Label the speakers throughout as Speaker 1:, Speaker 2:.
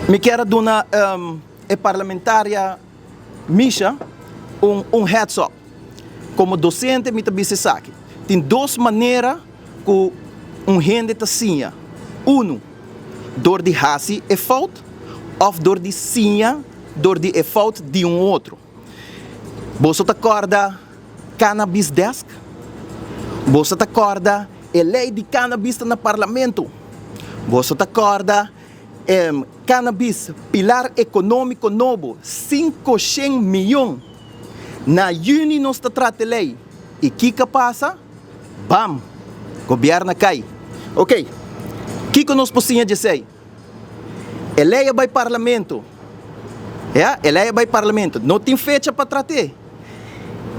Speaker 1: Me quero dar é parlamentária Misha heads up. Como docente, me também se sabe. Tem duas maneiras que gente está sinha. Door de hasi é fout, of door de sinha, door de é fout de outro. Você te acorda cannabis desk? Você te acorda a lei de cannabis no parlamento? Você te acorda cannabis, pilar econômico novo, 500 milhões. Na Juni nós trata a lei. E o que passa? Bam! Governo cai. Ok. O que nós podemos dizer? A lei vai parlamento. A lei vai parlamento. Não tem fecha para tratar.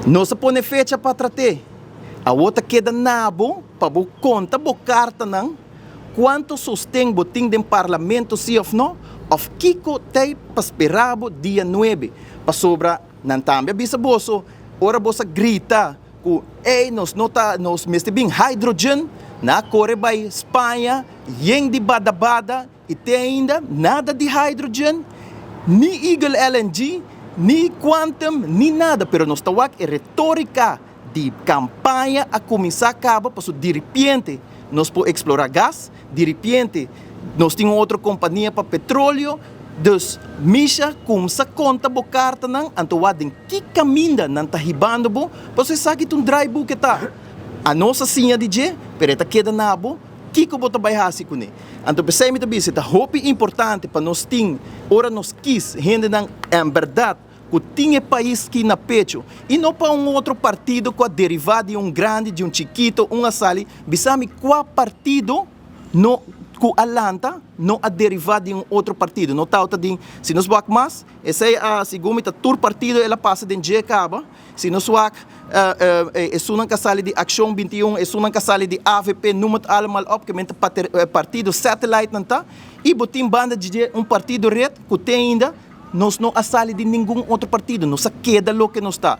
Speaker 1: Não se põe fecha para tratar. A outra queda nabo para conta, carta não. Quanto sustém botim do parlamento, sim ou não? Of Kiko tem para esperar dia 9. Para sobra, não também. Bisa boso, ora bosa grita, que nos meste bem hidrogênio, na Coreia, by Espanha, yen de bada, e tem ainda nada de hidrogênio, ni Eagle LNG, ni Quantum, ni nada. Pero nós estamos aqui, retórica de campanha a começar a acabar, para de repente, nós podemos explorar gás, de repente, nós temos outra companhia para petróleo, dus Misha, como se conta a carta, não, então, que caminho não está ribando, você sabe que um drive que está. A nossa sinha de G, pero esta queda na bo, que bota vai hasi com ele. Então, pensei me também, é muito importante para nós ter, ora nós quis, gente não, em verdade, que tinha país que na pecho, e não para outro partido que é derivado de grande, de chiquito, assali, bisami qual partido no que alanta não é derivado de outro partido. Não está de, se nós vamos mais, esse é a segunda tur partido, ela passa de G acaba. Se nós vamos é uma casale de Action 21, é uma casale de AVP, número almal obviamente partido satellite não está. E botim banda de partido red que tem ainda, nós não asali de nenhum outro partido, nós queda lo que não está.